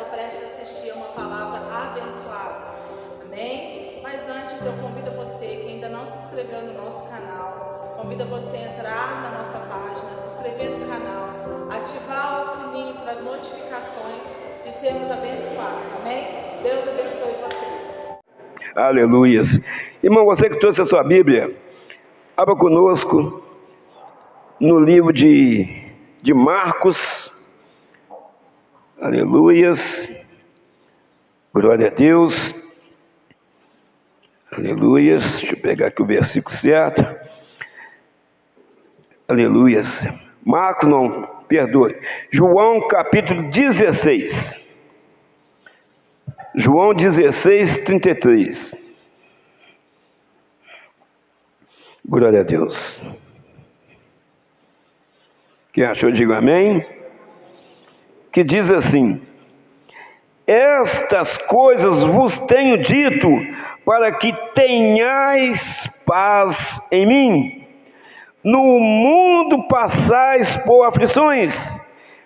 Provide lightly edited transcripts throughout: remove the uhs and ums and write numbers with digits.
está prestes a assistir a uma palavra abençoada. Amém? Mas antes eu convido você que ainda não se inscreveu no nosso canal, convido você a entrar na nossa página, se inscrever no canal, ativar o sininho para as notificações de sermos abençoados. Amém? Deus abençoe vocês. Aleluias. Irmão, você que trouxe a sua Bíblia, abra conosco no livro de Marcos. Aleluias. Glória a Deus. Aleluias. Deixa eu pegar aqui o versículo certo. Aleluias. Marcos, não, perdoe. João capítulo 16. João 16, 33. Glória a Deus. Quem achou, diga amém. Que diz assim: estas coisas vos tenho dito, para que tenhais paz em mim. No mundo passais por aflições,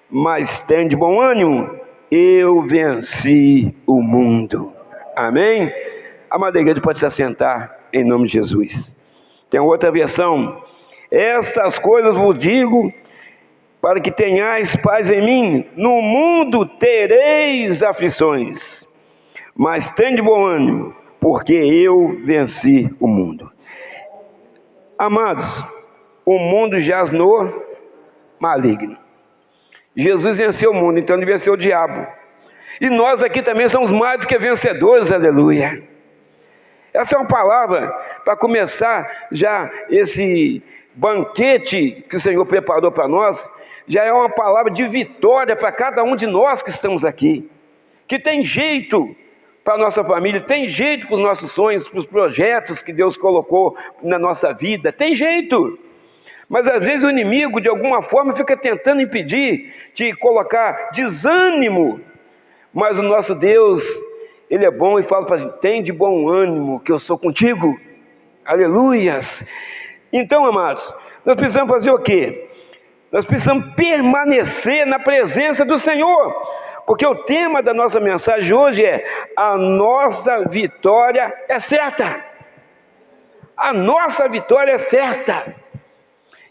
mas tende bom ânimo, eu venci o mundo. Amém? A amada igreja pode se assentar em nome de Jesus. Tem outra versão: estas coisas vos digo, para que tenhais paz em mim. No mundo tereis aflições, mas tende bom ânimo, porque eu venci o mundo. Amados, o mundo jaz no maligno. Jesus venceu o mundo, então ele venceu o diabo. E nós aqui também somos mais do que vencedores, aleluia. Essa é uma palavra para começar já esse banquete que o Senhor preparou para nós. Já é uma palavra de vitória para cada um de nós que estamos aqui, que tem jeito para a nossa família, tem jeito para os nossos sonhos, para os projetos que Deus colocou na nossa vida, tem jeito. Mas às vezes o inimigo de alguma forma fica tentando impedir, de colocar desânimo. Mas o nosso Deus, Ele é bom e fala para a gente: tem de bom ânimo, que eu sou contigo. Aleluias. Então, amados, nós precisamos fazer o quê? Nós precisamos permanecer na presença do Senhor, porque o tema da nossa mensagem hoje é: a nossa vitória é certa. A nossa vitória é certa.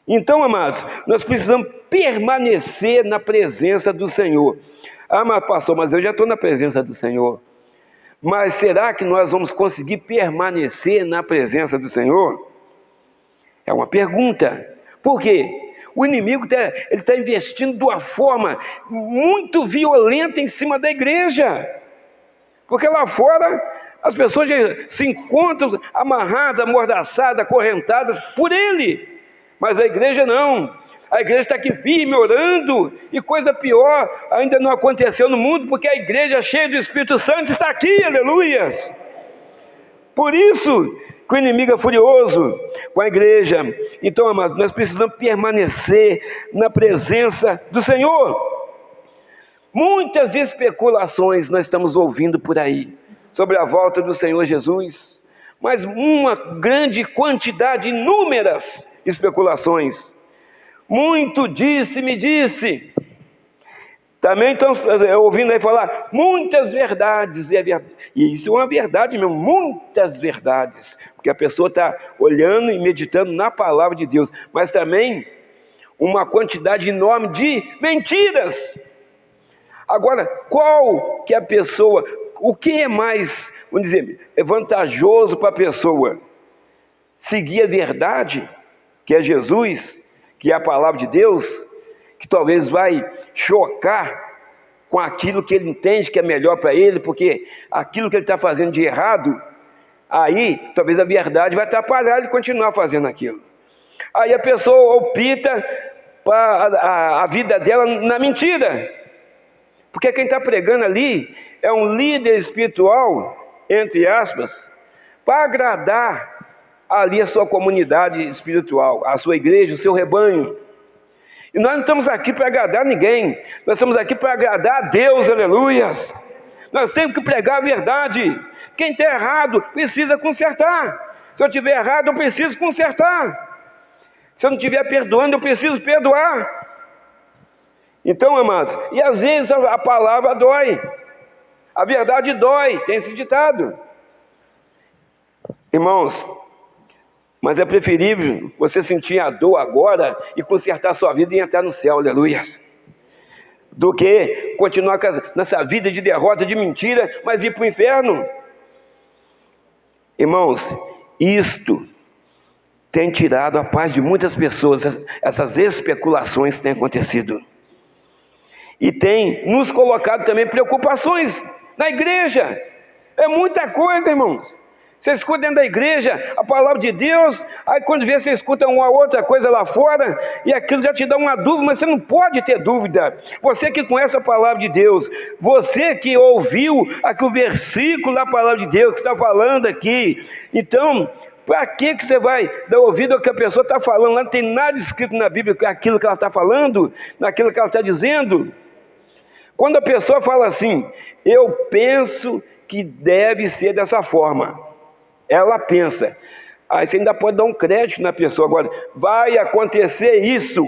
Então, amados, nós precisamos permanecer na presença do Senhor. Ah, mas pastor, mas eu já estou na presença do Senhor. Mas será que nós vamos conseguir permanecer na presença do Senhor? É uma pergunta. Por quê? O inimigo está investindo de uma forma muito violenta em cima da igreja. Porque lá fora as pessoas já se encontram amarradas, amordaçadas, acorrentadas por ele. Mas a igreja não. A igreja está aqui firme, orando, e coisa pior ainda não aconteceu no mundo, porque a igreja cheia do Espírito Santo está aqui, aleluias. Por isso que o inimigo é furioso com a igreja. Então, amados, nós precisamos permanecer na presença do Senhor. Muitas especulações nós estamos ouvindo por aí sobre a volta do Senhor Jesus, mas uma grande quantidade, inúmeras especulações. Muito disse, me disse. Também estão ouvindo aí falar muitas verdades, e isso é uma verdade mesmo, muitas verdades, porque a pessoa está olhando e meditando na palavra de Deus, mas também uma quantidade enorme de mentiras. Agora, qual que é a pessoa, o que é mais, vamos dizer, é vantajoso para a pessoa? Seguir a verdade, que é Jesus, que é a palavra de Deus, que talvez vai chocar com aquilo que ele entende que é melhor para ele, porque aquilo que ele está fazendo de errado, aí talvez a verdade vai atrapalhar ele continuar fazendo aquilo. Aí a pessoa opta para a vida dela na mentira, porque quem está pregando ali é um líder espiritual, entre aspas, para agradar ali a sua comunidade espiritual, a sua igreja, o seu rebanho. E nós não estamos aqui para agradar ninguém, nós estamos aqui para agradar a Deus, aleluias. Nós temos que pregar a verdade. Quem está errado precisa consertar. Se eu estiver errado, eu preciso consertar. Se eu não estiver perdoando, eu preciso perdoar. Então, amados, e às vezes a palavra dói. A verdade dói, tem esse ditado. Irmãos, mas é preferível você sentir a dor agora e consertar a sua vida e entrar no céu, aleluia, do que continuar nessa vida de derrota, de mentira, mas ir para o inferno. Irmãos, isto tem tirado a paz de muitas pessoas, essas especulações têm acontecido. E tem nos colocado também preocupações na igreja. É muita coisa, irmãos. Você escuta dentro da igreja a palavra de Deus, aí quando vê, você escuta uma outra coisa lá fora, e aquilo já te dá uma dúvida, mas você não pode ter dúvida. Você que conhece a palavra de Deus, você que ouviu aqui o versículo da palavra de Deus, que está falando aqui, então, para que você vai dar ouvido ao que a pessoa está falando? Lá não tem nada escrito na Bíblia, aquilo que ela está falando, naquilo que ela está dizendo. Quando a pessoa fala assim, eu penso que deve ser dessa forma, ela pensa, aí você ainda pode dar um crédito na pessoa. Agora, vai acontecer isso,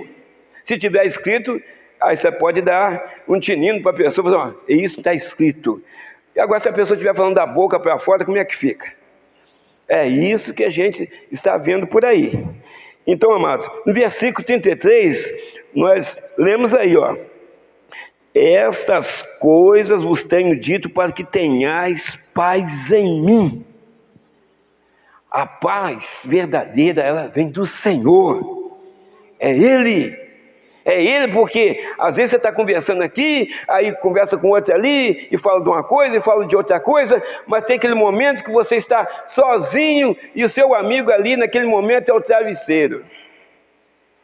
se tiver escrito, aí você pode dar um tinino para a pessoa, falar, isso está escrito. E agora, se a pessoa estiver falando da boca para fora, como é que fica? É isso que a gente está vendo por aí. Então, amados, no versículo 33, nós lemos aí, ó, estas coisas vos tenho dito para que tenhais paz em mim. A paz verdadeira, ela vem do Senhor. É Ele, porque às vezes você está conversando aqui, aí conversa com outro ali, e fala de uma coisa, e fala de outra coisa, mas tem aquele momento que você está sozinho, e o seu amigo ali, naquele momento, é o travesseiro.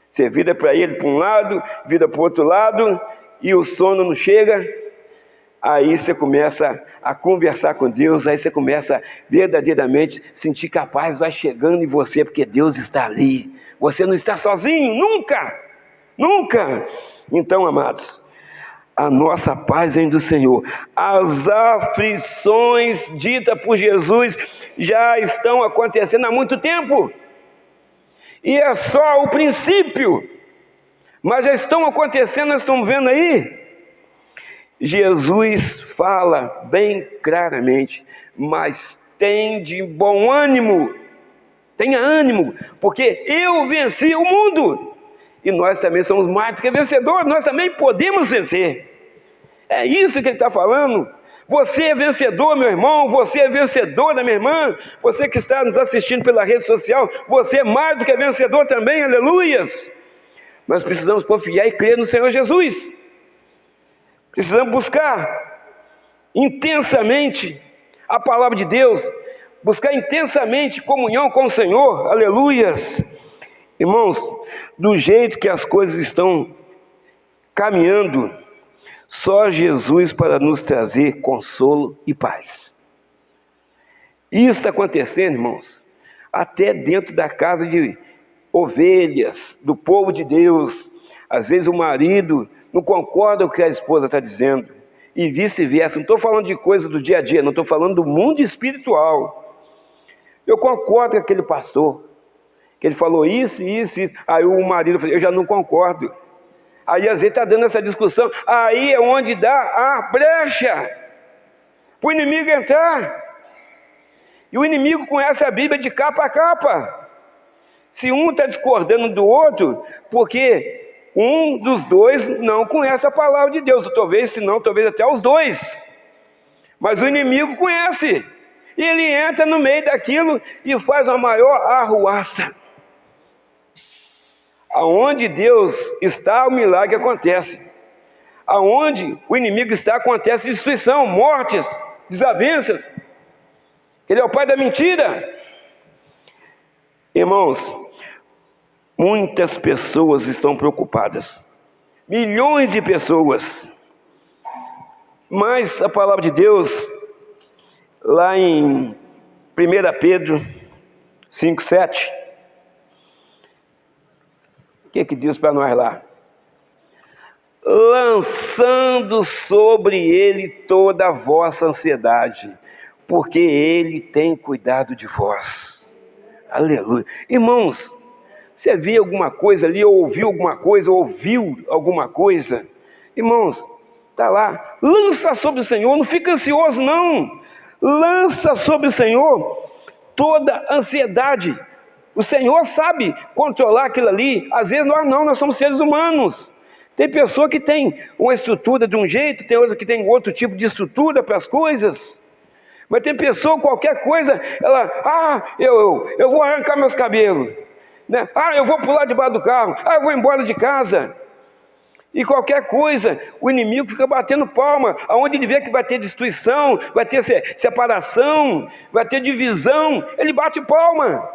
Você vira para ele para um lado, vira para o outro lado, e o sono não chega. Aí você começa a conversar com Deus, aí você começa verdadeiramente a sentir que a paz vai chegando em você, porque Deus está ali. Você não está sozinho, nunca, nunca. Então, amados, a nossa paz vem do Senhor. As aflições ditas por Jesus já estão acontecendo há muito tempo. E é só o princípio, mas já estão acontecendo, nós estamos vendo aí. Jesus fala bem claramente, mas tem de bom ânimo, tenha ânimo, porque eu venci o mundo, e nós também somos mais do que vencedores, nós também podemos vencer. É isso que ele está falando. Você é vencedor, meu irmão, você é vencedora, minha irmã, você que está nos assistindo pela rede social, você é mais do que vencedor também, aleluias. Nós precisamos confiar e crer no Senhor Jesus. Precisamos buscar intensamente a palavra de Deus, buscar intensamente comunhão com o Senhor, aleluias. Irmãos, do jeito que as coisas estão caminhando, só Jesus para nos trazer consolo e paz. Isso está acontecendo, irmãos, até dentro da casa de ovelhas, do povo de Deus. Às vezes o marido não concorda com o que a esposa está dizendo, e vice-versa. Não estou falando de coisas do dia a dia, não estou falando do mundo espiritual. Eu concordo com aquele pastor, que ele falou isso, isso, isso. Aí o marido falou, eu já não concordo. Aí às vezes está dando essa discussão, aí é onde dá a brecha para o inimigo entrar. E o inimigo conhece a Bíblia de capa a capa. Se um está discordando do outro, porque um dos dois não conhece a palavra de Deus, ou talvez até os dois. Mas o inimigo conhece, e ele entra no meio daquilo e faz uma maior arruaça. Aonde Deus está, o milagre acontece. Aonde o inimigo está, acontece destruição, mortes, desavenças. Ele é o pai da mentira. Irmãos, muitas pessoas estão preocupadas, milhões de pessoas, mas a palavra de Deus, lá em 1 Pedro 5,7, o que diz para nós lá? Lançando sobre ele toda a vossa ansiedade, porque ele tem cuidado de vós. Aleluia. Irmãos, você viu alguma coisa ali, ou ouviu alguma coisa, irmãos, Está lá. Lança sobre o Senhor, não fica ansioso não. Lança sobre o Senhor toda ansiedade. O Senhor sabe controlar aquilo ali. Às vezes nós somos seres humanos. Tem pessoa que tem uma estrutura de um jeito, tem outra que tem outro tipo de estrutura para as coisas. Mas tem pessoa, qualquer coisa, ela, eu vou arrancar meus cabelos, né? Eu vou pular debaixo do carro, eu vou embora de casa. E qualquer coisa, o inimigo fica batendo palma, aonde ele vê que vai ter destruição, vai ter separação, vai ter divisão, ele bate palma.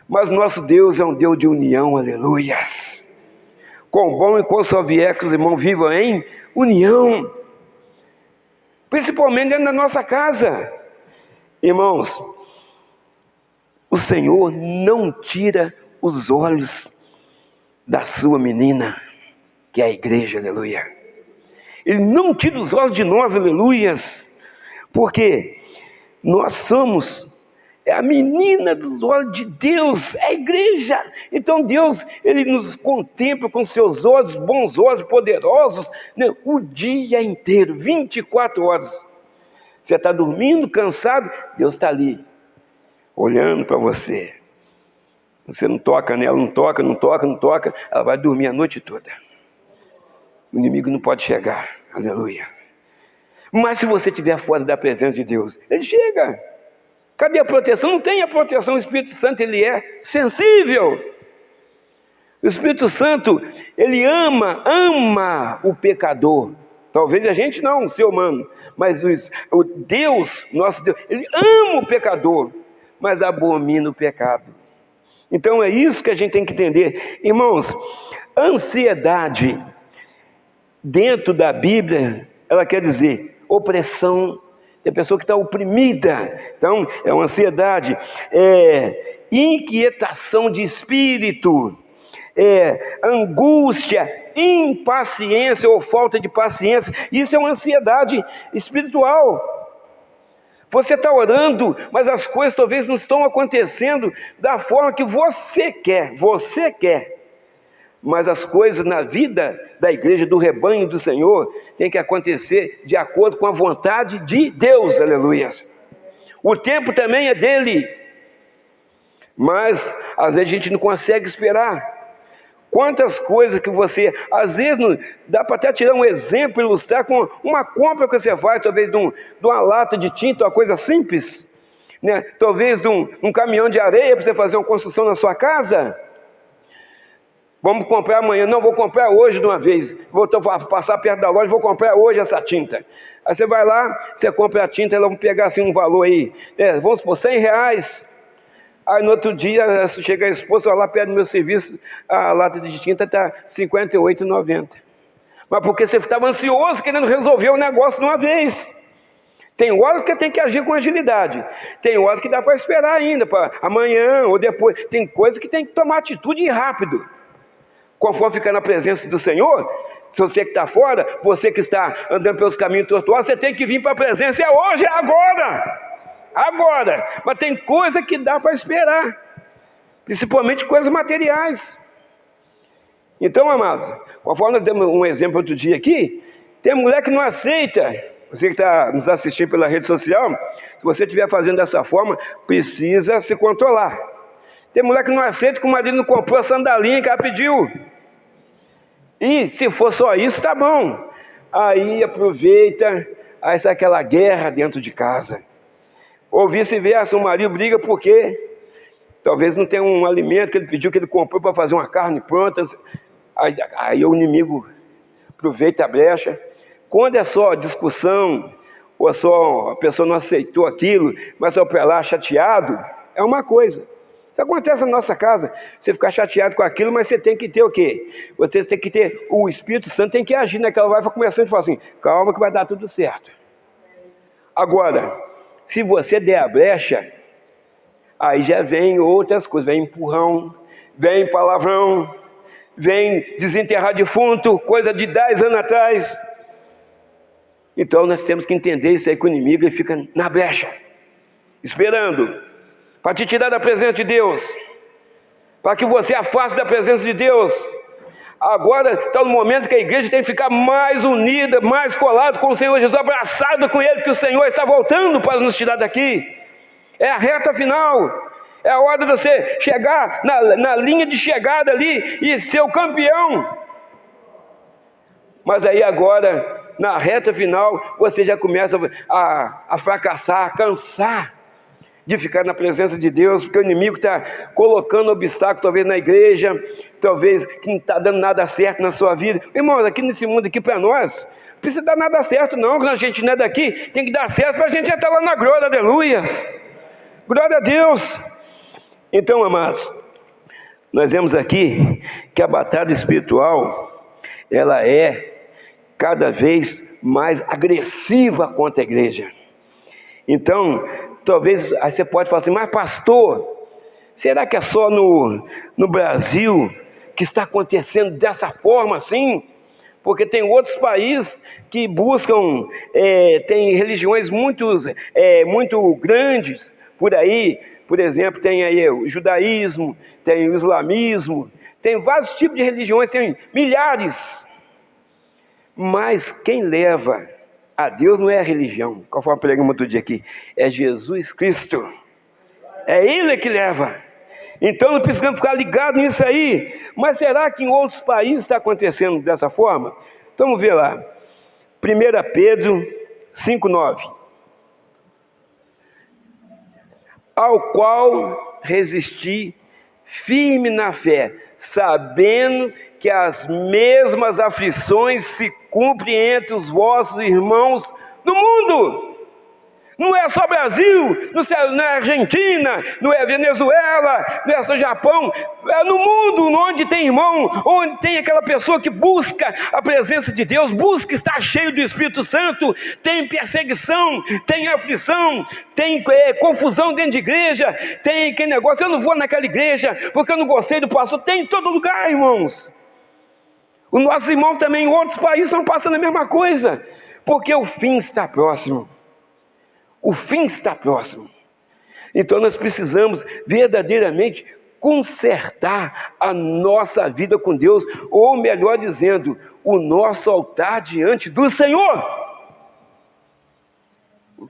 Mas nosso Deus é um Deus de união, aleluias. Quão bom e quão só vier que os irmãos vivam em união, principalmente dentro da nossa casa. Irmãos, o Senhor não tira os olhos da sua menina, que é a igreja, aleluia. Ele não tira os olhos de nós, aleluias, porque nós somos a menina dos olhos de Deus, é a igreja. Então Deus, Ele nos contempla com seus olhos, bons olhos, poderosos, né? O dia inteiro, 24 horas. Você está dormindo, cansado, Deus está ali, olhando para você. Você não toca nela, não toca, ela vai dormir a noite toda. O inimigo não pode chegar, aleluia. Mas se você estiver fora da presença de Deus, ele chega. Cadê a proteção? Não tem a proteção. O Espírito Santo, ele é sensível. O Espírito Santo, ele ama o pecador. Talvez a gente não, o ser humano, mas o Deus, nosso Deus, ele ama o pecador, mas abomina o pecado. Então é isso que a gente tem que entender. Irmãos, ansiedade, dentro da Bíblia, ela quer dizer opressão. Tem pessoa que está oprimida, então é uma ansiedade, inquietação de espírito, angústia, impaciência ou falta de paciência. Isso é uma ansiedade espiritual. Você está orando, mas as coisas talvez não estão acontecendo da forma que você quer, mas as coisas na vida da igreja, do rebanho do Senhor, tem que acontecer de acordo com a vontade de Deus, aleluia. O tempo também é dele, mas às vezes a gente não consegue esperar. Quantas coisas que você, às vezes, dá para até tirar um exemplo, ilustrar com uma compra que você faz, talvez de uma lata de tinta, uma coisa simples, né? Talvez de um caminhão de areia para você fazer uma construção na sua casa. Vamos comprar amanhã, não, vou comprar hoje de uma vez, vou passar perto da loja, vou comprar hoje essa tinta. Aí você vai lá, você compra a tinta, ela vai pegar assim um valor aí, vamos supor, R$100. Aí no outro dia, chega a esposa, vai lá perto do meu serviço, a lata de tinta está R$ 58,90. Mas porque você estava ansioso, querendo resolver o negócio de uma vez. Tem horas que tem que agir com agilidade, tem horas que dá para esperar ainda, para amanhã ou depois. Tem coisas que tem que tomar atitude rápido. Conforme ficar na presença do Senhor, se você que está fora, você que está andando pelos caminhos tortuosos, você tem que vir para a presença, é hoje, é agora. Mas tem coisa que dá para esperar, principalmente coisas materiais. Então, amados, conforme nós demos um exemplo outro dia aqui, tem mulher que não aceita. Você que está nos assistindo pela rede social, se você estiver fazendo dessa forma, precisa se controlar. Tem mulher que não aceita que o marido não comprou a sandalinha que ela pediu. E se for só isso, tá bom. Aí aproveita, aí sai aquela guerra dentro de casa. Ou vice-versa, o marido briga porque talvez não tenha um alimento que ele pediu, que ele comprou para fazer uma carne pronta. Aí o inimigo aproveita a brecha. Quando é só discussão, ou só a pessoa não aceitou aquilo, mas só para lá chateado, é uma coisa. Isso acontece na nossa casa, você ficar chateado com aquilo, mas você tem que ter o quê? Você tem que ter, o Espírito Santo tem que agir naquela hora, vai começando a falar assim, calma que vai dar tudo certo. Agora, se você der a brecha, aí já vem outras coisas, vem empurrão, vem palavrão, vem desenterrar defunto, coisa de 10 anos atrás. Então nós temos que entender isso aí, que o inimigo ele fica na brecha, esperando para te tirar da presença de Deus, para que você afaste da presença de Deus. Agora está no momento que a igreja tem que ficar mais unida, mais colada com o Senhor Jesus, abraçada com Ele, que o Senhor está voltando para nos tirar daqui. É a reta final, é a hora de você chegar na linha de chegada ali e ser o campeão. Mas aí agora, na reta final, você já começa a fracassar, a cansar de ficar na presença de Deus, porque o inimigo está colocando obstáculo, talvez na igreja, talvez que não está dando nada certo na sua vida. Irmãos, aqui nesse mundo aqui para nós, não precisa dar nada certo não, quando a gente não é daqui, tem que dar certo para a gente já estar lá na glória, aleluias, glória a Deus. Então, amados, nós vemos aqui que a batalha espiritual, ela é cada vez mais agressiva contra a igreja. Então, talvez, aí você pode falar assim, mas pastor, será que é só no Brasil que está acontecendo dessa forma assim? Porque tem outros países que buscam, tem religiões muito grandes por aí. Por exemplo, tem aí o judaísmo, tem o islamismo, tem vários tipos de religiões, tem milhares. Mas quem leva a Deus não é a religião, conforme pregamos outro dia aqui, é Jesus Cristo, é Ele que leva. Então não precisamos ficar ligados nisso aí. Mas será que em outros países está acontecendo dessa forma? Então vamos ver lá, 1 Pedro 5,9, ao qual resisti firme na fé, sabendo que as mesmas aflições se cumprem entre os vossos irmãos no mundo. Não é só Brasil, não é Argentina, não é Venezuela, não é só Japão, é no mundo onde tem irmão, onde tem aquela pessoa que busca a presença de Deus, busca estar cheio do Espírito Santo, tem perseguição, tem aflição, tem confusão dentro de igreja, tem aquele negócio, eu não vou naquela igreja porque eu não gostei do pastor, tem em todo lugar, irmãos. Os nossos irmãos também em outros países estão passando a mesma coisa, porque o fim está próximo. O fim está próximo. Então nós precisamos verdadeiramente consertar a nossa vida com Deus, ou melhor dizendo, o nosso altar diante do Senhor.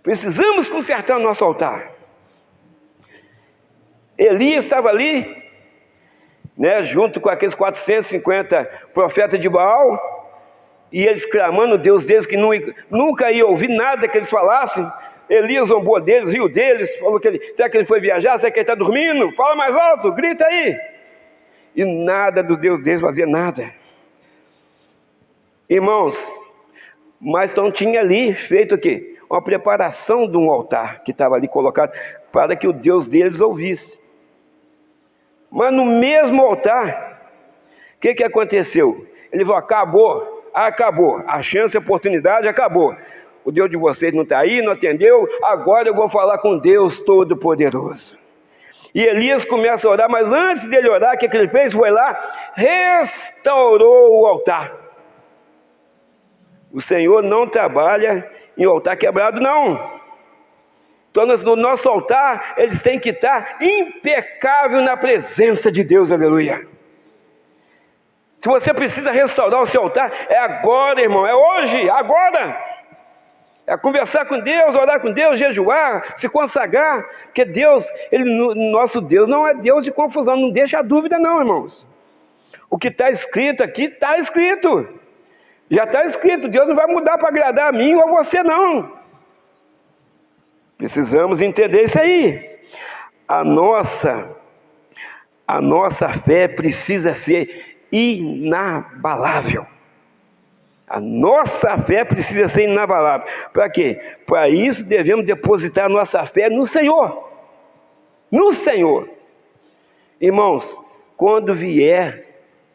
Precisamos consertar o nosso altar. Elias estava ali, junto com aqueles 450 profetas de Baal, e eles clamando o Deus deles, que nunca ia ouvir nada que eles falassem. Elias zombou deles, riu deles, falou será que ele foi viajar? Será que ele está dormindo? Fala mais alto, grita aí. E nada do Deus deles fazia nada. Irmãos, mas então tinha ali feito o quê? Uma preparação de um altar que estava ali colocado para que o Deus deles ouvisse. Mas no mesmo altar, o que aconteceu? Ele falou, acabou, a chance, a oportunidade acabou. O Deus de vocês não está aí, não atendeu, agora eu vou falar com Deus Todo-Poderoso. E Elias começa a orar, mas antes dele orar, o que ele fez? Foi lá, restaurou o altar. O Senhor não trabalha em altar quebrado, não. Então no nosso altar, eles têm que estar impecável na presença de Deus, aleluia. Se você precisa restaurar o seu altar, é agora, irmão, é hoje, agora. É conversar com Deus, orar com Deus, jejuar, se consagrar, porque Deus, nosso Deus não é Deus de confusão, não deixa a dúvida não, irmãos. O que está escrito aqui, está escrito, já está escrito, Deus não vai mudar para agradar a mim ou a você não. Precisamos entender isso aí. A nossa fé precisa ser inabalável. A nossa fé precisa ser inabalável. Para quê? Para isso devemos depositar nossa fé no Senhor. No Senhor. Irmãos, quando vier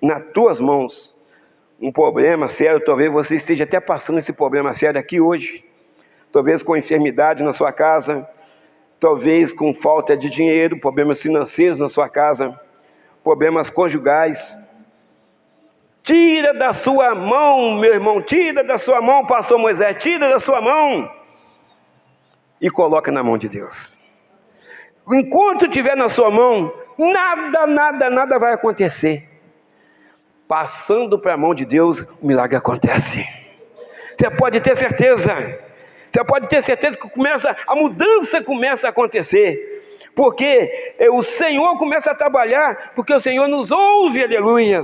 nas tuas mãos um problema sério, talvez você esteja até passando esse problema sério aqui hoje, talvez com enfermidade na sua casa, talvez com falta de dinheiro, problemas financeiros na sua casa, problemas conjugais. Tira da sua mão, meu irmão, tira da sua mão, pastor Moisés, tira da sua mão e coloca na mão de Deus. Enquanto estiver na sua mão, nada vai acontecer. passando para a mão de Deus, o milagre acontece. Você pode ter certeza. Você pode ter certeza que a mudança começa a acontecer. Porque o Senhor começa a trabalhar, porque o Senhor nos ouve, aleluia.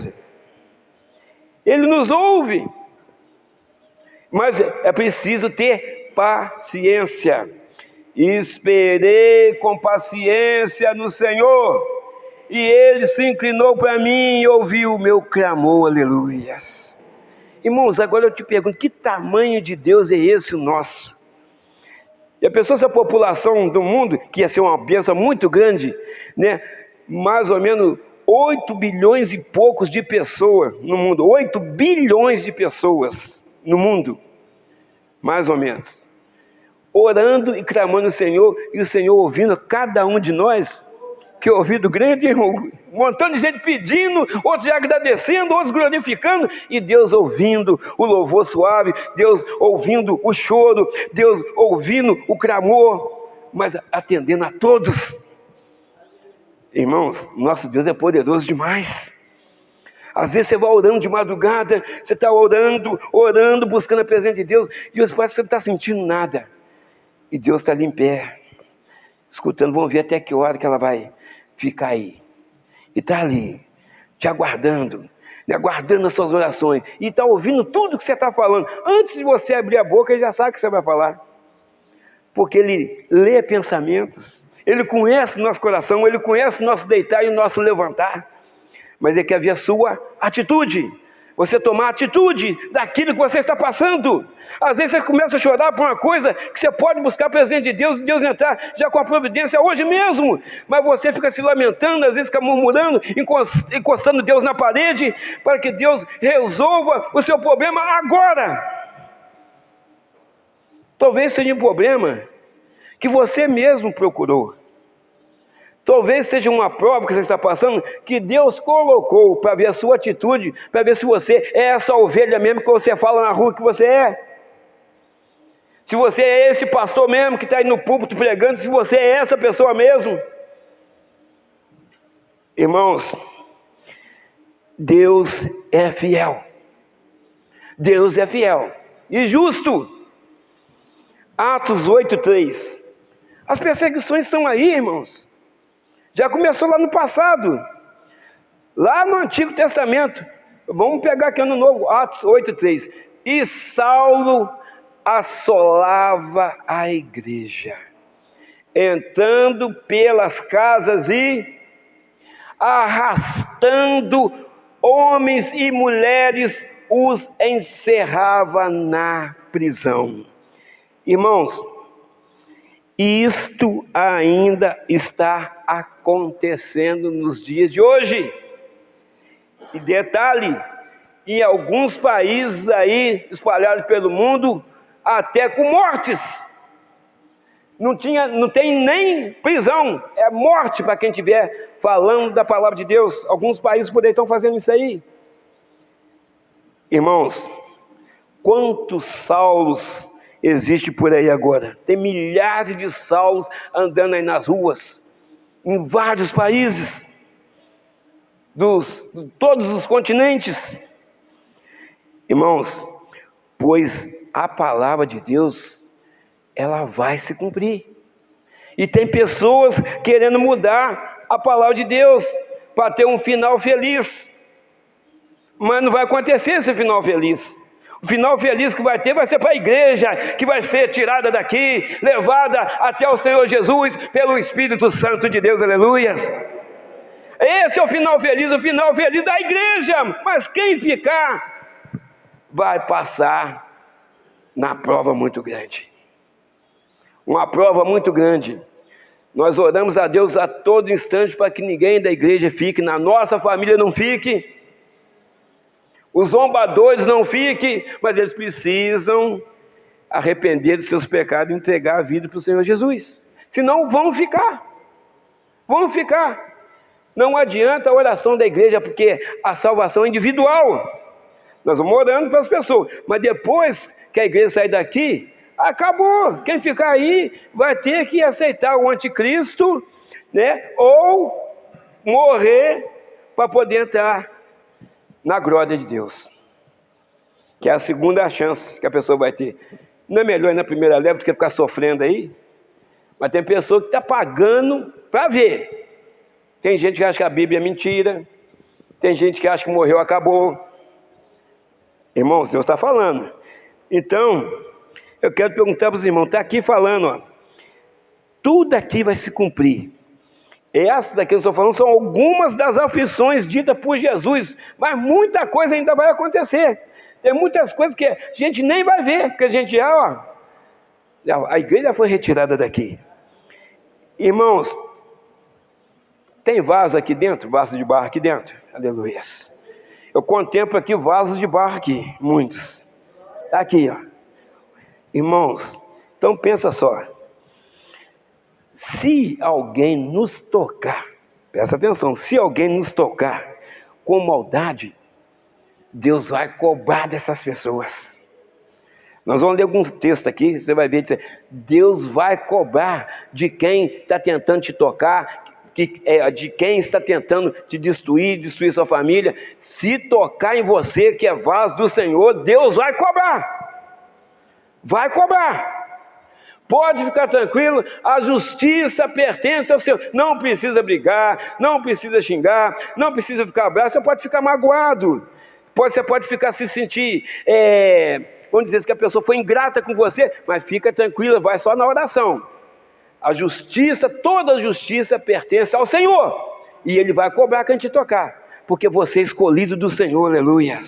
Ele nos ouve. Mas é preciso ter paciência. Esperei com paciência no Senhor, e Ele se inclinou para mim e ouviu o meu clamor, aleluia. Irmãos, agora eu te pergunto, que tamanho de Deus é esse o nosso? E a pessoa, essa população do mundo, que ia ser uma bênção muito grande, né? Mais ou menos 8 bilhões e poucos de pessoas no mundo, 8 bilhões de pessoas no mundo, mais ou menos, orando e clamando ao Senhor, e o Senhor ouvindo cada um de nós. Que ouvido grande, irmão, um montão de gente pedindo, outros agradecendo, outros glorificando, e Deus ouvindo o louvor suave, Deus ouvindo o choro, Deus ouvindo o clamor, mas atendendo a todos. Irmãos, nosso Deus é poderoso demais. Às vezes você vai orando de madrugada, você está orando, buscando a presença de Deus, e você parece que você não está sentindo nada, e Deus está ali em pé, escutando. Vamos ver até que hora que ela vai ficar aí, e está ali, te aguardando, aguardando as suas orações, e está ouvindo tudo que você está falando. Antes de você abrir a boca, Ele já sabe o que você vai falar, porque Ele lê pensamentos, Ele conhece o nosso coração, Ele conhece o nosso deitar e o nosso levantar, mas Ele quer ver a sua atitude, você tomar atitude daquilo que você está passando. Às vezes você começa a chorar por uma coisa que você pode buscar a presença de Deus, e Deus entrar já com a providência hoje mesmo, mas você fica se lamentando, às vezes fica murmurando, encostando Deus na parede, para que Deus resolva o seu problema agora. Talvez seja um problema que você mesmo procurou. Talvez seja uma prova que você está passando, que Deus colocou para ver a sua atitude, para ver se você é essa ovelha mesmo que você fala na rua que você é. Se você é esse pastor mesmo que está aí no púlpito pregando, se você é essa pessoa mesmo. Irmãos, Deus é fiel. Deus é fiel e justo. Atos 8:3. As perseguições estão aí, irmãos. Já começou lá no passado, lá no Antigo Testamento. Vamos pegar aqui no Novo, Atos 8:3. E Saulo assolava a igreja, entrando pelas casas e arrastando homens e mulheres, os encerrava na prisão. Irmãos, isto ainda está acontecendo nos dias de hoje. E detalhe, em alguns países aí espalhados pelo mundo, até com mortes. Não tem nem prisão, é morte para quem estiver falando da palavra de Deus. Alguns países por aí estão fazendo isso aí. Irmãos, quantos Saulos existe por aí agora? Tem milhares de Saulos andando aí nas ruas, em vários países, todos os continentes. Irmãos, pois a palavra de Deus, ela vai se cumprir. E tem pessoas querendo mudar a palavra de Deus para ter um final feliz, mas não vai acontecer esse final feliz. O final feliz que vai ter vai ser para a igreja, que vai ser tirada daqui, levada até o Senhor Jesus pelo Espírito Santo de Deus, aleluias. Esse é o final feliz da igreja. Mas quem ficar vai passar na prova muito grande. Uma prova muito grande. Nós oramos a Deus a todo instante para que ninguém da igreja fique, na nossa família não fique, os zombadores não fiquem, mas eles precisam arrepender dos seus pecados e entregar a vida para o Senhor Jesus. Senão vão ficar. Não adianta a oração da igreja, porque a salvação é individual. Nós vamos orando para as pessoas, mas depois que a igreja sair daqui, acabou. Quem ficar aí vai ter que aceitar o anticristo, né? Ou morrer para poder entrar na glória de Deus, que é a segunda chance que a pessoa vai ter. Não é melhor ir na primeira leva do que ficar sofrendo aí? Mas tem pessoa que está pagando para ver. Tem gente que acha que a Bíblia é mentira, tem gente que acha que morreu, acabou. Irmãos, Deus está falando. Então, eu quero perguntar para os irmãos, está aqui falando, ó, tudo aqui vai se cumprir. Essas aqui que eu estou falando são algumas das aflições ditas por Jesus, mas muita coisa ainda vai acontecer. Tem muitas coisas que a gente nem vai ver, porque a gente já, ó, a igreja foi retirada daqui. Irmãos, tem vaso aqui dentro, vaso de barro aqui dentro, aleluia. Eu contemplo aqui vasos de barro aqui, muitos. Está aqui, ó. Irmãos, então pensa só. Se alguém nos tocar, presta atenção, se alguém nos tocar com maldade, Deus vai cobrar dessas pessoas. Nós vamos ler alguns textos aqui, você vai ver, Deus vai cobrar de quem está tentando te tocar, de quem está tentando te destruir sua família. Se tocar em você que é vaso do Senhor, Deus vai cobrar. Vai cobrar. Pode ficar tranquilo, a justiça pertence ao Senhor. Não precisa brigar, não precisa xingar, não precisa ficar bravo, você pode ficar magoado. Você pode ficar se sentir, vamos dizer que a pessoa foi ingrata com você, mas fica tranquila, vai só na oração. A justiça, toda a justiça pertence ao Senhor. E Ele vai cobrar quem te tocar, porque você é escolhido do Senhor, aleluia.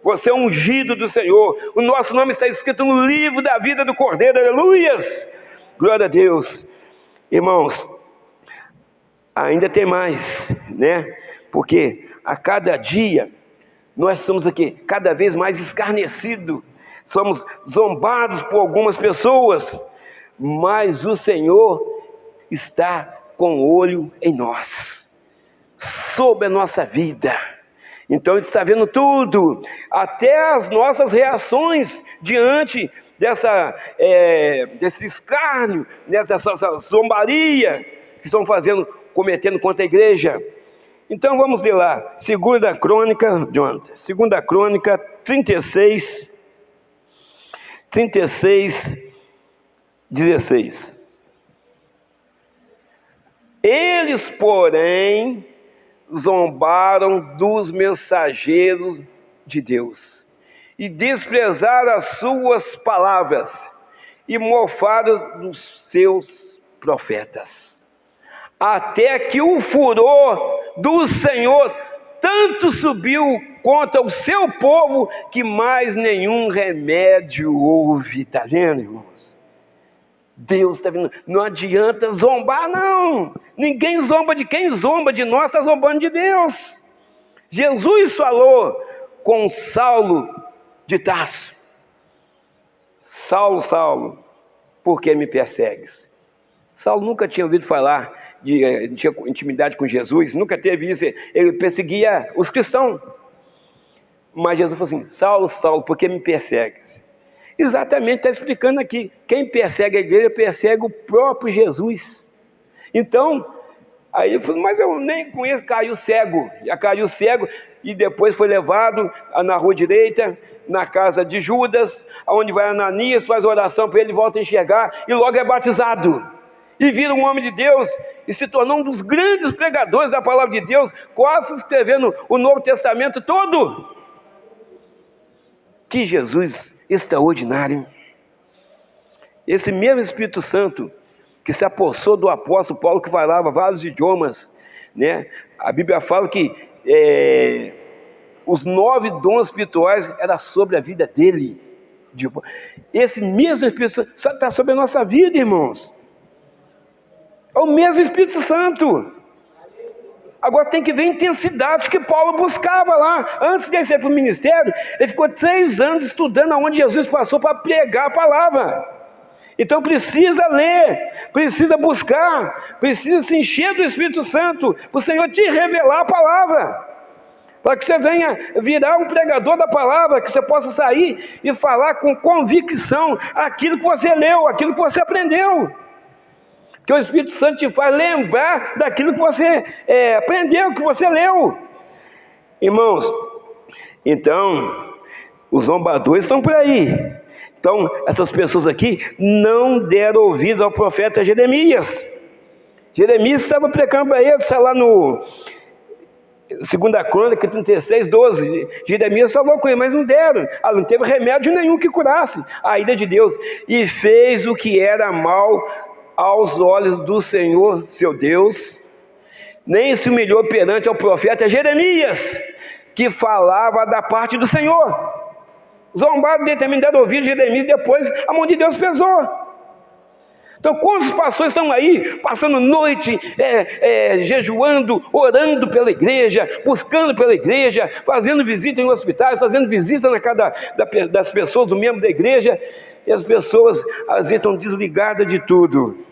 Você é ungido do Senhor. O nosso nome está escrito no livro da vida do Cordeiro, aleluia. Glória a Deus. Irmãos, ainda tem mais, né? Porque a cada dia nós somos aqui cada vez mais escarnecidos, somos zombados por algumas pessoas, mas o Senhor está com olho em nós, sobre a nossa vida. Então Ele está vendo tudo, até as nossas reações diante desse escárnio, dessa zombaria que estão cometendo contra a igreja. Então vamos ler lá, 2 Crônica, Jonathan, 2 Crônica 36, 16. Eles, porém, zombaram dos mensageiros de Deus e desprezaram as suas palavras e mofaram dos seus profetas, até que o furor do Senhor tanto subiu contra o seu povo que mais nenhum remédio houve. Está vendo, irmãos? Deus está vendo, não adianta zombar, não. Ninguém zomba de quem zomba de nós, está zombando de Deus. Jesus falou com Saulo de Tarso: Saulo, Saulo, por que me persegues? Saulo nunca tinha ouvido falar, tinha intimidade com Jesus, nunca teve isso, ele perseguia os cristãos. Mas Jesus falou assim: Saulo, Saulo, por que me persegues? Exatamente, está explicando aqui, quem persegue a igreja, persegue o próprio Jesus. Então, aí ele falou: mas eu nem conheço, já caiu cego, e depois foi levado na rua direita, na casa de Judas, onde vai Ananias, faz oração para ele, volta a enxergar, e logo é batizado, e vira um homem de Deus, e se tornou um dos grandes pregadores da palavra de Deus, quase escrevendo o Novo Testamento todo. Que Jesus extraordinário. Esse mesmo Espírito Santo que se apossou do apóstolo Paulo, que falava vários idiomas, né? A Bíblia fala que os 9 dons espirituais eram sobre a vida dele. Esse mesmo Espírito Santo está sobre a nossa vida, irmãos. É o mesmo Espírito Santo. Agora tem que ver a intensidade que Paulo buscava lá. Antes de ir para o ministério, ele ficou 3 anos estudando aonde Jesus passou para pregar a palavra. Então precisa ler, precisa buscar, precisa se encher do Espírito Santo, para o Senhor te revelar a palavra, para que você venha virar um pregador da palavra, que você possa sair e falar com convicção aquilo que você leu, aquilo que você aprendeu. Que o Espírito Santo te faz lembrar daquilo que você aprendeu, que você leu. Irmãos, Então, os zombadores estão por aí. Então, essas pessoas aqui não deram ouvido ao profeta Jeremias. Jeremias estava pregando para eles, está lá no 2 Crônica 36, 12. Jeremias falou com ele, mas não deram. Não teve remédio nenhum que curasse a ira de Deus. E fez o que era mal aos olhos do Senhor, seu Deus. Nem se humilhou perante ao profeta Jeremias, que falava da parte do Senhor. Zombado dele também, deram ouvido Jeremias, depois a mão de Deus pesou. Então, quantos pastores estão aí, passando noite, jejuando, orando pela igreja, buscando pela igreja, fazendo visita em hospitais, fazendo visita na casa das pessoas, do membro da igreja, e as pessoas, às vezes, estão desligadas de tudo.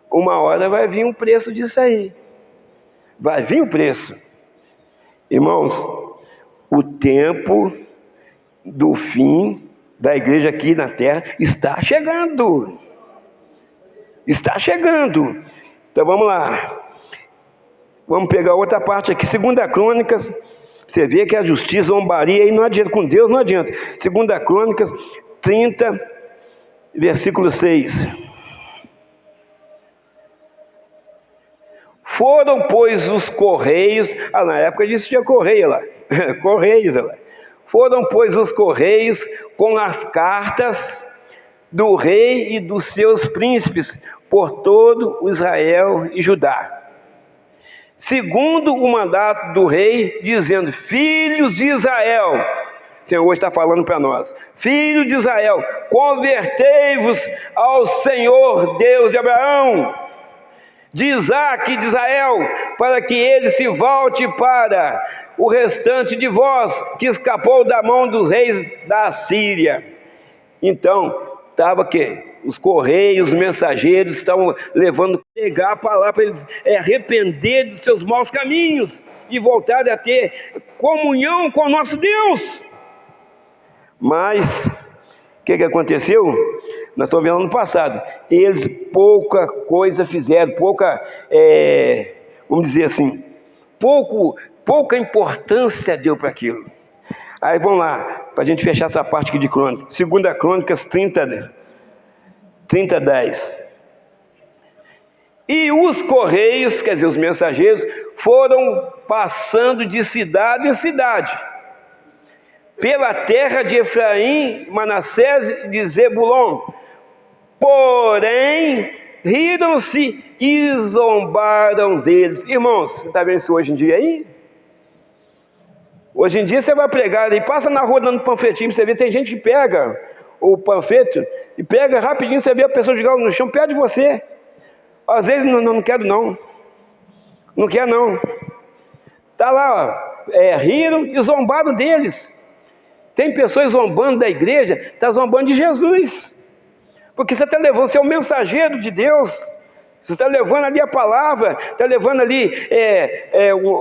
Uma hora vai vir um preço disso aí. Vai vir o preço. Irmãos, o tempo do fim da igreja aqui na terra está chegando. Está chegando. Então vamos lá. Vamos pegar outra parte aqui. 2 Crônicas. Você vê que a justiça, zombaria aí não adianta. Com Deus não adianta. 2 Crônicas 30, versículo 6. Foram, pois, os correios. Na época disso tinha correio lá. Correios lá. Foram, pois, os correios com as cartas do rei e dos seus príncipes por todo o Israel e Judá, segundo o mandato do rei, dizendo: filhos de Israel, o Senhor hoje está falando para nós, filhos de Israel, convertei-vos ao Senhor Deus de Abraão, de Isaque e de Israel, para que ele se volte para o restante de vós, que escapou da mão dos reis da Síria. Então, estava que os correios, os mensageiros estavam levando, pegar a palavra para eles arrepender dos seus maus caminhos e voltarem a ter comunhão com o nosso Deus. Mas, o que aconteceu? Nós estamos vendo no passado, eles pouca coisa fizeram, vamos dizer assim, pouca importância deu para aquilo. Aí vamos lá, para a gente fechar essa parte aqui de Crônicas. 2 Crônicas 30, 10. E os correios, quer dizer, os mensageiros, foram passando de cidade em cidade, pela terra de Efraim, Manassés e de Zebulon. Porém, riram-se e zombaram deles. Irmãos, você está vendo isso hoje em dia aí? Hoje em dia você vai pregar e passa na rua dando panfletinho, você vê, tem gente que pega o panfleto e pega rapidinho, você vê a pessoa jogar no chão perto de você. Às vezes não quero não. Não quer não. Está lá, riram e zombaram deles. Tem pessoas zombando da igreja, está zombando de Jesus. Porque você está levando, você é o mensageiro de Deus. Você está levando ali a palavra, está levando ali,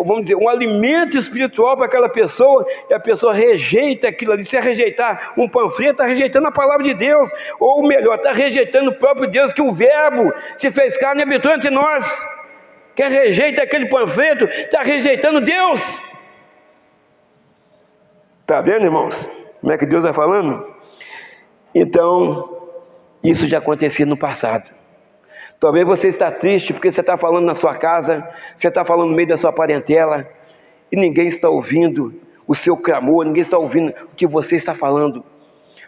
vamos dizer, um alimento espiritual para aquela pessoa, e a pessoa rejeita aquilo ali. Se rejeitar um panfleto, está rejeitando a palavra de Deus, ou melhor, está rejeitando o próprio Deus, que o verbo se fez carne e habitou entre nós. Quem rejeita aquele panfleto, está rejeitando Deus. Está vendo, irmãos? Como é que Deus está falando? Então, isso já acontecia no passado. Talvez você está triste porque você está falando na sua casa, você está falando no meio da sua parentela, e ninguém está ouvindo o seu clamor, ninguém está ouvindo o que você está falando.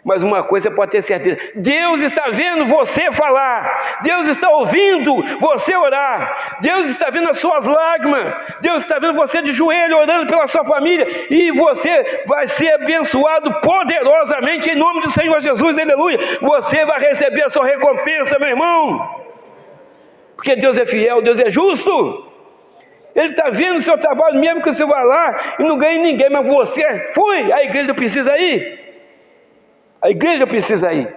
Mas uma coisa você pode ter certeza: Deus está vendo você falar, Deus está ouvindo você orar, Deus está vendo as suas lágrimas, Deus está vendo você de joelho orando pela sua família, e você vai ser abençoado poderosamente em nome do Senhor Jesus, aleluia. Você vai receber a sua recompensa, meu irmão, porque Deus é fiel, Deus é justo. Ele está vendo o seu trabalho, mesmo que você vá lá e não ganhe ninguém, mas você foi, a igreja precisa ir. A igreja precisa ir.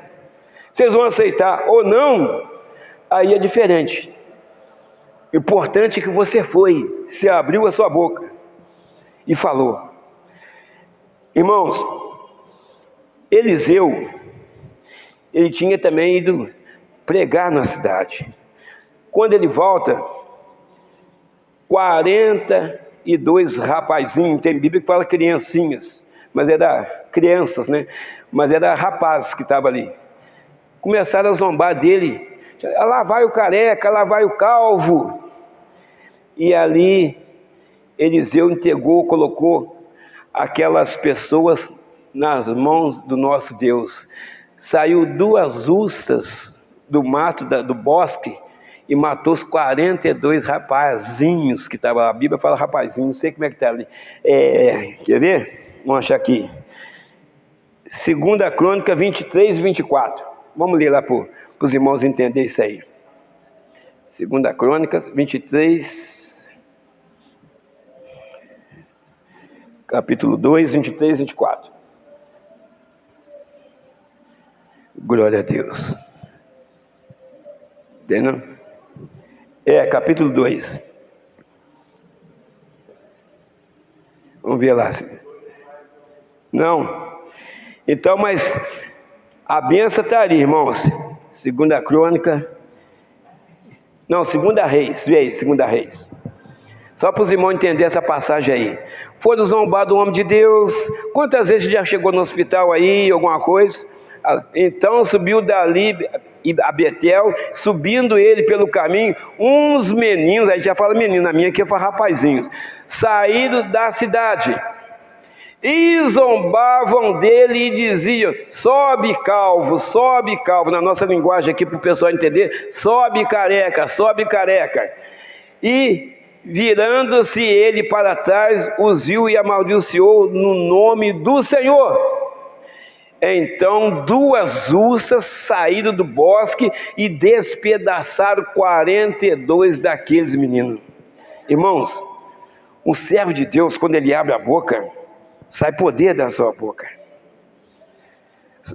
Vocês vão aceitar ou não, aí é diferente. O importante é que você foi, se abriu a sua boca e falou. Irmãos, Eliseu, ele tinha também ido pregar na cidade. Quando ele volta, 40 42 rapazinhos, tem Bíblia que fala criancinhas, mas era crianças, né? Mas era rapazes que estavam ali. Começaram a zombar dele, lá vai o careca, lá vai o calvo. E ali Eliseu entregou, colocou aquelas pessoas nas mãos do nosso Deus. Saiu 2 ursas do mato, do bosque, e matou os 42 rapazinhos que estavam lá. A Bíblia fala rapazinho, não sei como é que está ali. Quer ver? Vamos achar aqui. 2 Crônica 23 e 24. Vamos ler lá para os irmãos entenderem isso aí. 2 Crônica 23, capítulo 2, 23 e 24. Glória a Deus. Entendeu? Capítulo 2. Vamos ver lá. Não. Então, mas a bênção está ali, irmãos. 2 Crônica. Não, 2 Reis. Vê aí, 2 Reis. Só para os irmãos entenderem essa passagem aí. Foram zombados do homem de Deus. Quantas vezes já chegou no hospital aí, alguma coisa? Então subiu dali a Betel, subindo ele pelo caminho, uns meninos, aí já fala menino, a minha aqui fala rapazinhos, saíram da cidade e zombavam dele e diziam: sobe calvo, na nossa linguagem aqui para o pessoal entender, sobe careca, e virando-se ele para trás, os viu e amaldiçoou no nome do Senhor. Então 2 ursas saíram do bosque e despedaçaram 42 daqueles meninos. Irmãos, um servo de Deus, quando ele abre a boca, sai poder da sua boca.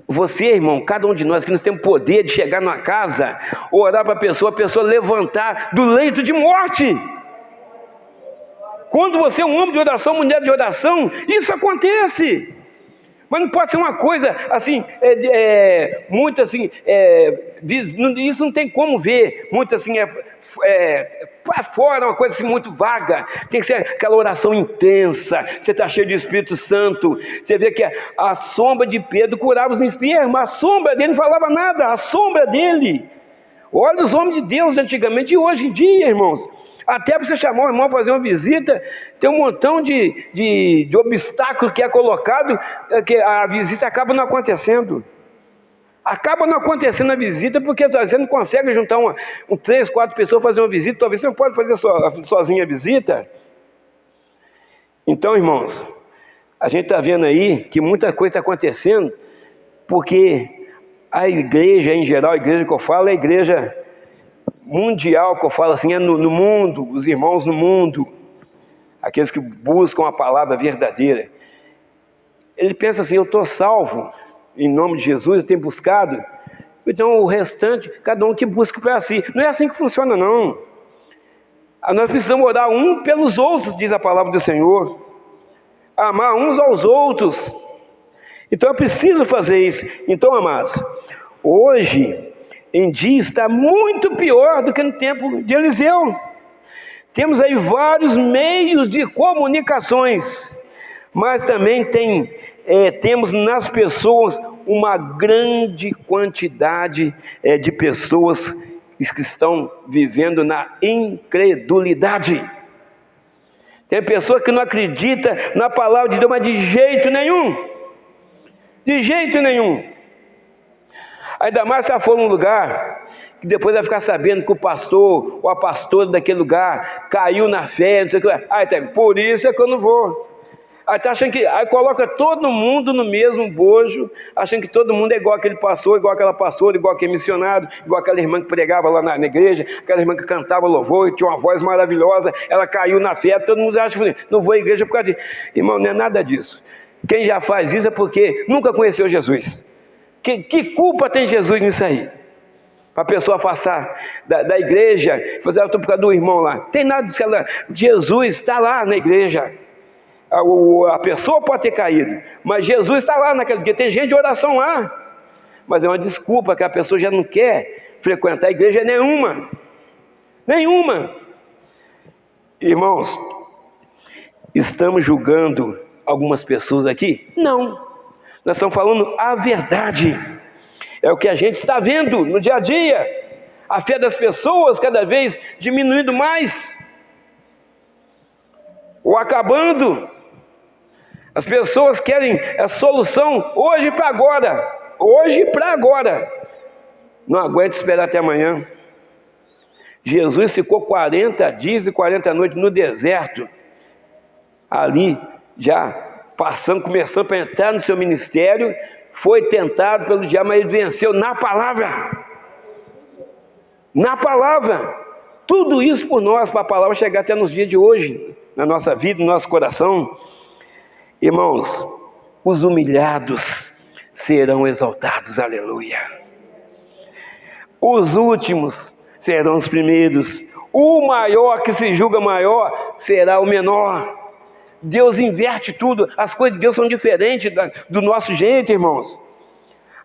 Você, irmão, cada um de nós que nós temos poder de chegar numa casa, orar para a pessoa levantar do leito de morte. Quando você é um homem de oração, mulher de oração, isso acontece. Mas não pode ser uma coisa assim, muito assim, isso não tem como ver, muito assim, para fora, uma coisa assim muito vaga. Tem que ser aquela oração intensa, você está cheio de Espírito Santo. Você vê que a sombra de Pedro curava os enfermos, a sombra dele não falava nada, a sombra dele. Olha os homens de Deus antigamente e hoje em dia, irmãos. Até para você chamar o irmão para fazer uma visita, tem um montão de obstáculo que é colocado, que a visita acaba não acontecendo. Acaba não acontecendo a visita, porque você não consegue juntar 3, 4 pessoas fazer uma visita, talvez você não pode fazer sozinho a visita. Então, irmãos, a gente está vendo aí que muita coisa está acontecendo, porque a igreja em geral, a igreja que eu falo é a igreja mundial, que eu falo assim, é no mundo, os irmãos no mundo, aqueles que buscam a palavra verdadeira. Ele pensa assim: eu estou salvo, em nome de Jesus, eu tenho buscado, então o restante, cada um que busque para si. Não é assim que funciona, não. Nós precisamos orar um pelos outros, diz a palavra do Senhor, amar uns aos outros. Então eu preciso fazer isso. Então, amados, hoje em dia está muito pior do que no tempo de Eliseu. Temos aí vários meios de comunicações, mas também temos nas pessoas uma grande quantidade de pessoas que estão vivendo na incredulidade. Tem pessoa que não acredita na palavra de Deus, mas de jeito nenhum. De jeito nenhum. Ainda mais se ela for num lugar que depois vai ficar sabendo que o pastor ou a pastora daquele lugar caiu na fé, não sei o que. Por isso é que eu não vou. Aí tá achando aí coloca todo mundo no mesmo bojo, achando que todo mundo é igual aquele pastor, igual aquela pastora, igual aquele missionário, igual aquela irmã que pregava lá na igreja, aquela irmã que cantava louvor e tinha uma voz maravilhosa, ela caiu na fé, todo mundo acha que não vou à igreja por causa disso. Irmão, não é nada disso. Quem já faz isso é porque nunca conheceu Jesus. Que culpa tem Jesus nisso aí? Para a pessoa afastar da igreja, fazer estou por causa do irmão lá. Tem nada disso. Jesus está lá na igreja. A pessoa pode ter caído, mas Jesus está lá naquele dia. Tem gente de oração lá, mas é uma desculpa que a pessoa já não quer frequentar a igreja nenhuma. Irmãos, estamos julgando algumas pessoas aqui? Não. Nós estamos falando a verdade. É o que a gente está vendo no dia a dia. A fé das pessoas cada vez diminuindo mais, ou acabando. As pessoas querem a solução hoje para agora. Hoje para agora. Não aguenta esperar até amanhã. Jesus ficou 40 dias e 40 noites no deserto, ali já passando, começando para entrar no seu ministério. Foi tentado pelo diabo, mas ele venceu na palavra. Na palavra. Tudo isso por nós, para a palavra chegar até nos dias de hoje, na nossa vida, no nosso coração. Irmãos, os humilhados serão exaltados, aleluia. Os últimos serão os primeiros. O maior que se julga maior será o menor. Deus inverte tudo. As coisas de Deus são diferentes do nosso jeito, irmãos.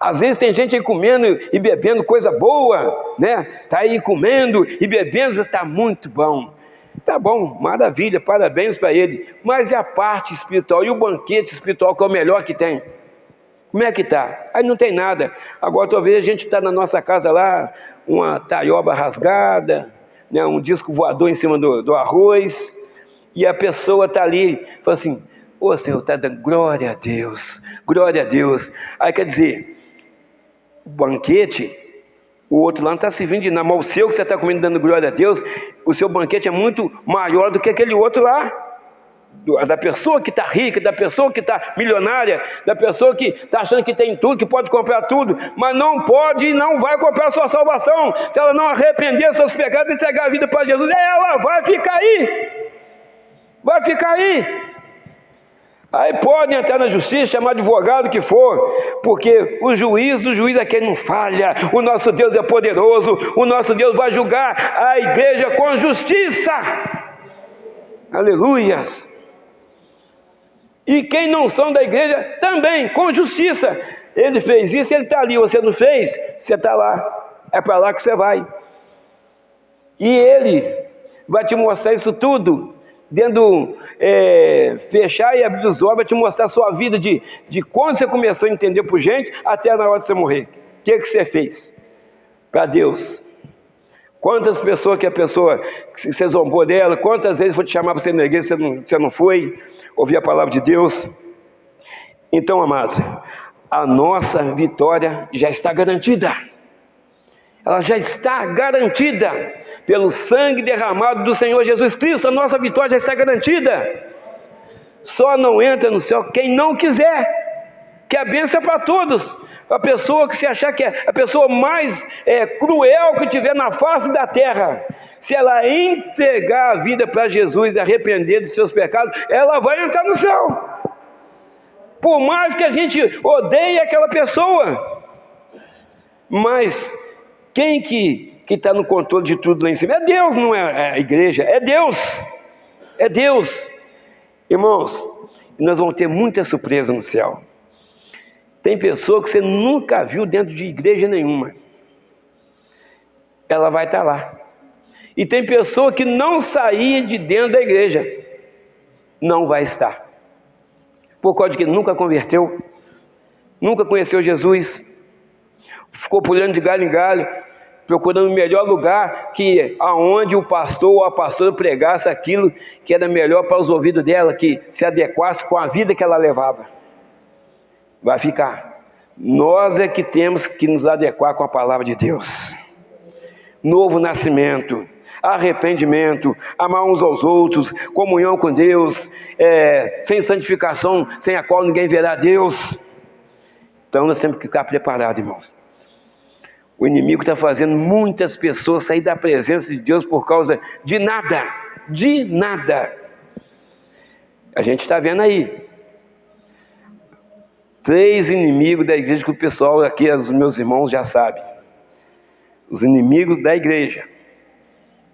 Às vezes tem gente aí comendo e bebendo coisa boa, né? Está aí comendo e bebendo, já está muito bom. Tá bom, maravilha, parabéns para ele. Mas e a parte espiritual, e o banquete espiritual, que é o melhor que tem? Como é que está? Aí não tem nada. Agora talvez a gente está na nossa casa lá, uma taioba rasgada, né? Um disco voador em cima do arroz, e a pessoa está ali, fala assim: ô Senhor, está dando glória a Deus, glória a Deus. Aí quer dizer, o banquete, o outro lá não está servindo de nada, mas o seu que você está comendo dando glória a Deus, o seu banquete é muito maior do que aquele outro lá, da pessoa que está rica, da pessoa que está milionária, da pessoa que está achando que tem tudo, que pode comprar tudo, mas não pode e não vai comprar a sua salvação. Se ela não arrepender dos seus pecados e entregar a vida para Jesus, ela vai ficar aí. Vai ficar aí. Aí pode entrar na justiça, chamar advogado que for, porque o juiz é quem não falha. O nosso Deus é poderoso, o nosso Deus vai julgar a igreja com justiça. Aleluias. E quem não são da igreja também, com justiça. Ele fez isso, ele está ali, você não fez, você está lá, é para lá que você vai. E ele vai te mostrar isso tudo, dentro, fechar e abrir os olhos, vai te mostrar a sua vida de quando você começou a entender por gente, até na hora de você morrer. O que você fez para Deus? Quantas pessoas que você zombou dela, quantas vezes foi te chamar para você ir na igreja, você não foi, ouvir a palavra de Deus? Então, amados, a nossa vitória já está garantida. Ela já está garantida pelo sangue derramado do Senhor Jesus Cristo. A nossa vitória já está garantida. Só não entra no céu quem não quiser, que a bênção é para todos. A pessoa que se achar que é a pessoa mais cruel que tiver na face da terra, se ela entregar a vida para Jesus e arrepender dos seus pecados, ela vai entrar no céu. Por mais que a gente odeie aquela pessoa, mas quem que está no controle de tudo lá em cima? É Deus, não é a igreja, é Deus. É Deus. Irmãos, nós vamos ter muita surpresa no céu. Tem pessoa que você nunca viu dentro de igreja nenhuma. Ela vai estar lá. E tem pessoa que não saía de dentro da igreja. Não vai estar. Por causa de que nunca converteu, nunca conheceu Jesus, ficou pulando de galho em galho, procurando o melhor lugar, que aonde o pastor ou a pastora pregasse aquilo que era melhor para os ouvidos dela, que se adequasse com a vida que ela levava. Vai ficar. Nós é que temos que nos adequar com a palavra de Deus. Novo nascimento, arrependimento, amar uns aos outros, comunhão com Deus, sem santificação, sem a qual ninguém verá Deus. Então nós temos que ficar preparados, irmãos. O inimigo está fazendo muitas pessoas sair da presença de Deus por causa de nada, de nada. A gente está vendo aí 3 inimigos da igreja que o pessoal aqui, os meus irmãos já sabem. Os inimigos da igreja: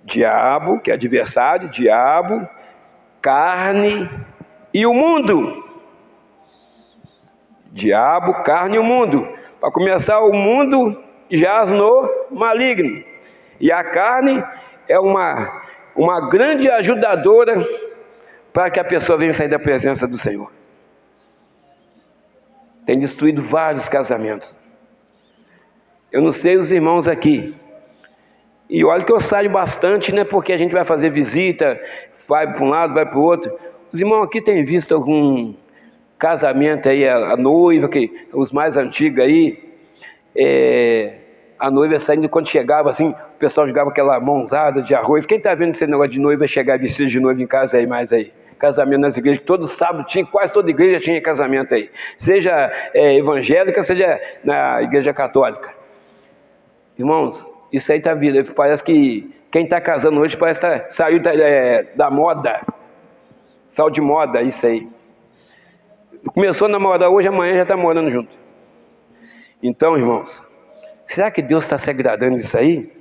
diabo, que é adversário, diabo, carne e o mundo. Diabo, carne e o mundo. Para começar, o mundo jaz no maligno, e a carne é uma grande ajudadora para que a pessoa venha sair da presença do Senhor. Tem destruído vários casamentos. Eu não sei os irmãos aqui, e olha que eu saio bastante, né? Porque a gente vai fazer visita, vai para um lado, vai para o outro. Os irmãos aqui têm visto algum casamento aí, a noiva, que os mais antigos aí, a noiva saindo, quando chegava assim, o pessoal jogava aquela mãozada de arroz. Quem está vendo esse negócio de noiva chegar vestido de noiva em casa aí, mais aí? Casamento nas igrejas, todo sábado tinha, quase toda igreja tinha casamento aí. Seja evangélica, seja na igreja católica. Irmãos, isso aí está vindo. Parece que quem está casando hoje parece que saiu da moda. Saiu de moda, isso aí. Começou a namorar hoje, amanhã já está morando junto. Então, irmãos, será que Deus está se agradando disso aí?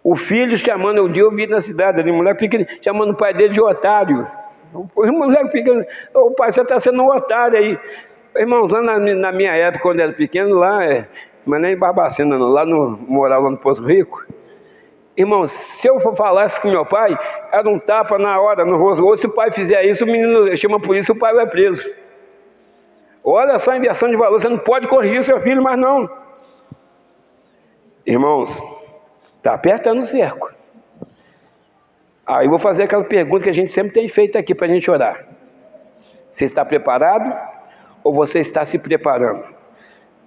O filho chamando, um dia eu vi na cidade, ali, moleque pequeno, chamando o pai dele de otário. O moleque pequeno, o pai, você está sendo um otário aí. Irmãos, lá na minha época, quando eu era pequeno, lá, mas nem em Barbacena não, morava lá no Poço Rico. Irmãos, se eu for falar isso com meu pai, era um tapa na hora, no rosto. Ou se o pai fizer isso, o menino chama a polícia, o pai vai preso. Olha só a inversão de valor, você não pode corrigir seu filho, mas não. Irmãos, está apertando o cerco. Aí eu vou fazer aquela pergunta que a gente sempre tem feito aqui para a gente orar. Você está preparado ou você está se preparando?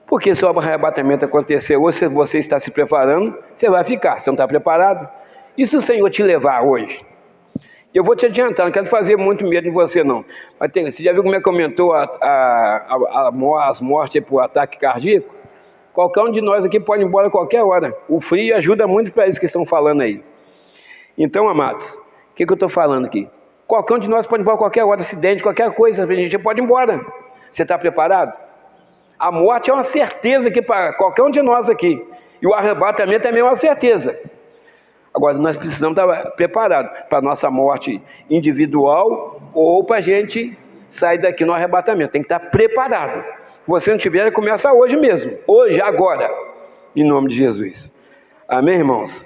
Porque se o arrebatamento acontecer ou se você está se preparando, você vai ficar, você não está preparado. E se o Senhor te levar hoje? Eu vou te adiantar, não quero fazer muito medo em você não. Mas você já viu como é que aumentou as mortes por ataque cardíaco? Qualquer um de nós aqui pode ir embora a qualquer hora. O frio ajuda muito para isso que estão falando aí. Então, amados, o que eu estou falando aqui? Qualquer um de nós pode ir embora a qualquer hora, acidente, qualquer coisa, a gente pode ir embora. Você está preparado? A morte é uma certeza aqui para qualquer um de nós aqui. E o arrebatamento também é uma certeza. Agora, nós precisamos estar preparados para a nossa morte individual ou para a gente sair daqui no arrebatamento. Tem que estar preparado. Se você não tiver, começa hoje mesmo. Hoje, agora. Em nome de Jesus. Amém, irmãos?